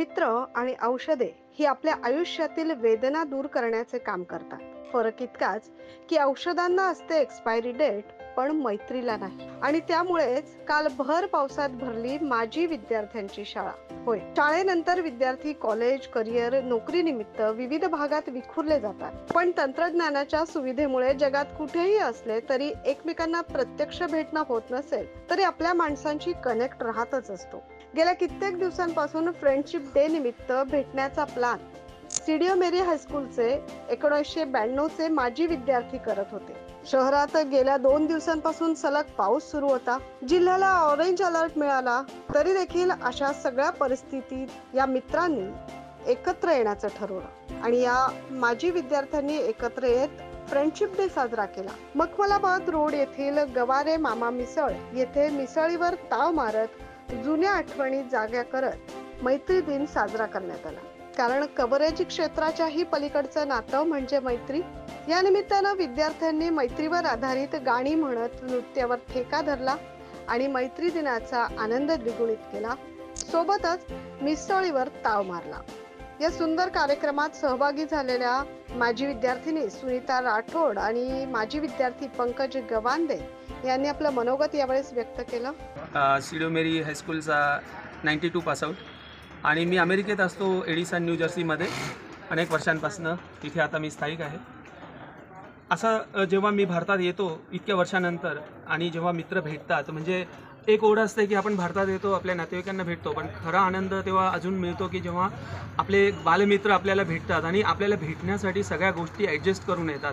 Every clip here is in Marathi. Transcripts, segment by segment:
मित्र आणि औषधे ही आपल्या आयुष्यातील वेदना दूर करण्याचे काम करतात. फरक इतकाच की औषधांना असते एक्सपायरी डेट, पण मैत्रीला नाही. आणि त्यामुळेच काल भर पावसात भरली माजी विद्यार्थ्यांची शाळा. होय, शाळेनंतर विद्यार्थी कॉलेज, करिअर, नोकरीनिमित्त विविध भागात विखुरले जातात. पण तंत्रज्ञानाच्या सुविधेमुळे जगात कुठेही असले तरी एकमेकांना प्रत्यक्ष भेटणं होत नसेल तरी आपल्या माणसांची कनेक्ट राहतच असतो. गेल्या कित्येक दिवसांपासून फ्रेंडशिप डे निमित्त भेटण्याचा प्लॅन स्टुडिओ मेरी हायस्कूलचे 1992 चे माजी विद्यार्थी करत होते. शहरात गेल्या 2 दिवसांपासून सलग पाऊस सुरू होता. जिल्ह्याला ऑरेंज अलर्ट मिळाला. तरी देखील अशा सगळ्या परिस्थितीत या मित्रांनी एकत्र येण्याचं ठरवलं आणि या माजी विद्यार्थ्यांनी एकत्र येत फ्रेंडशिप डे साजरा केला. मखमलाबाद रोड येथील गवारे मामा मिसळ येथे मिसळीवर ताव मारत जुन्या आठवणी जाग्या करत मैत्री दिन साजरा करण्यात आला. कारण कव्हरेज क्षेत्राच्याही पलीकडचं नातं म्हणजे मैत्री. या निमित्तानं विद्यार्थ्यांनी मैत्रीवर आधारित गाणी म्हणत नृत्यावर ठेका धरला आणि मैत्री दिनाचा आनंद द्विगुणित केला. सोबतच मिसळीवर ताव मारला. या सुंदर कार्यक्रमात सहभागी झालेल्या माजी विद्यार्थिनी सुनीता राठोड आणि माजी विद्यार्थी पंकज गवांदे यांनी आपलं मनोगत यावेळेस व्यक्त केलं. स्टुडिओ मेरी हायस्कूलचा 92 पासआउट आणि मी अमेरिकेत असतो, एडिसन न्यू जर्सीमध्ये अनेक वर्षांपासून. तिथे आता मी स्थायिक आहे. असं जेव्हा मी भारतात येतो इतक्या वर्षानंतर आणि जेव्हा मित्र भेटतात, म्हणजे एक ओढ असते की आपण भारतात येतो, आपल्या नातेवाईकांना भेटतो, पण खरा आनंद तेव्हा अजून मिळतो की जेव्हा आपले बालमित्र आपल्याला भेटतात आणि आपल्याला भेटण्यासाठी सगळ्या गोष्टी ॲडजस्ट करून येतात.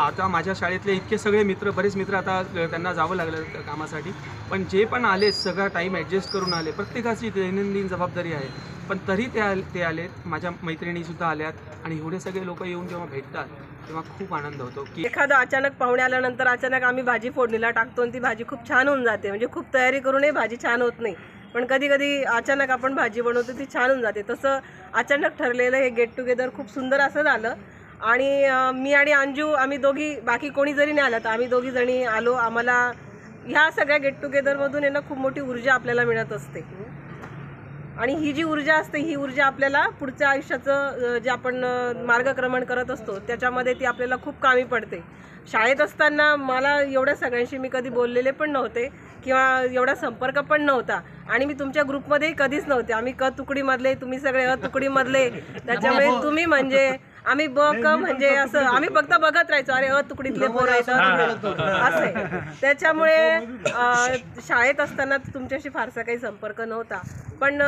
आता माझ्या शाळेतले इतके सगळे मित्र, बरेच मित्र आता त्यांना जावं लागलं कामासाठी, पण जे पण आले सगळा टाईम ॲडजस्ट करून आले. प्रत्येकाची दैनंदिन जबाबदारी आहे, पण तरी ते आलेत. माझ्या मैत्रिणीसुद्धा आल्यात आणि एवढे सगळे लोक येऊन जेव्हा भेटतात तेव्हा खूप आनंद होतो. की एखादा अचानक पाहुणे आल्यानंतर अचानक आम्ही भाजी फोडणीला टाकतो आणि ती भाजी खूप छान होऊन जाते. म्हणजे खूप तयारी करूनही भाजी छान होत नाही, पण कधी कधी अचानक आपण भाजी बनवतो ती छान होऊन जाते. तसं अचानक ठरलेलं हे गेट टुगेदर खूप सुंदर असं झालं. आणि मी आणि अंजू आम्ही दोघी, बाकी कोणी जरी नाही आलं तर आम्ही दोघी जणी आलो. आम्हाला ह्या सगळ्या गेट टुगेदरमधून ना खूप मोठी ऊर्जा आपल्याला मिळत असते आणि ही जी ऊर्जा असते ही ऊर्जा आपल्याला पुढच्या आयुष्याचं जे आपण मार्गक्रमण करत असतो त्याच्यामध्ये ती आपल्याला खूप कामी पडते. शाळेत असताना मला एवढ्या सगळ्यांशी मी कधी बोललेले पण नव्हते किंवा एवढा संपर्क पण नव्हता आणि मी तुमच्या ग्रुपमध्येही कधीच नव्हते. आम्ही क तुकडीमधले, तुम्ही सगळे अ तुकडीमधले, त्याच्यामुळे तुम्ही म्हणजे आम्ही ब क म्हणजे असं आम्ही फक्त बघत राहायचो, अरे अ तुकडीतले पोरं आहेत असे. त्याच्यामुळे शाळेत असताना तुमच्याशी फारसा काही संपर्क नव्हता, पण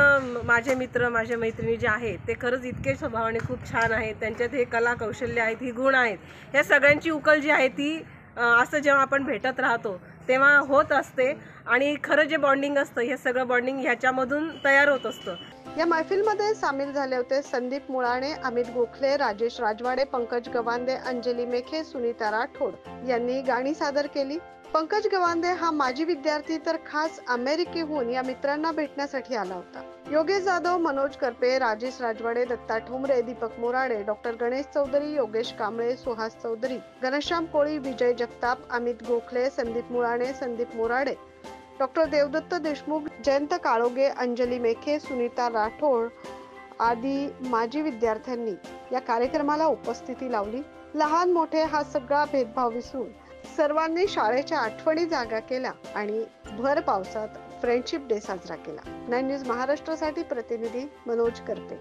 माझे मित्र, माझ्या मैत्रिणी जे आहेत ते खरंच इतके स्वभावाने खूप छान आहेत. त्यांच्यात हे कला कौशल्य आहेत, ही गुण आहेत. ह्या सगळ्यांची उकल जी आहे ती असं जेव्हा आपण भेटत राहतो तेव्हा होत असते आणि खरं जे बॉन्डिंग असतं हे सगळं बॉन्डिंग ह्याच्यामधून तयार होत असतं. या मैफिलमध्ये सामील झाले होते संदीप मुळाणे, अमित गोखले, राजेश राजवाडे, पंकज गवांदे, अंजली मेखे, सुनीता राठोड यांनी गाणी सादर केली. पंकज गवांदे हा माजी विद्यार्थी तर खास अमेरिकेहून या मित्रांना भेटण्यासाठी आला होता. योगेश जाधव, मनोज करपे, राजेश राजवाडे, दत्ता ठोंबरे, दीपक मोराडे, डॉक्टर गणेश चौधरी, योगेश कांबळे, सुहास चौधरी, घनश्याम कोळी, विजय जगताप, अमित गोखले, संदीप मुळाणे, संदीप मोराडे, डॉक्टर देवदत्त देशमुख, जयंत काळोगे, अंजली मेखे, सुनीता राठोड आदी माजी विद्यार्थ्यांनी या कार्यक्रमाला उपस्थिती लावली. लहान मोठे हा सगळा भेदभाव विसरून सर्वांनी शाळेच्या आठवणी जागा केल्या आणि भर पावसात फ्रेंडशिप डे साजरा केला. 9 न्यूज महाराष्ट्रासाठी प्रतिनिधी मनोज करपे.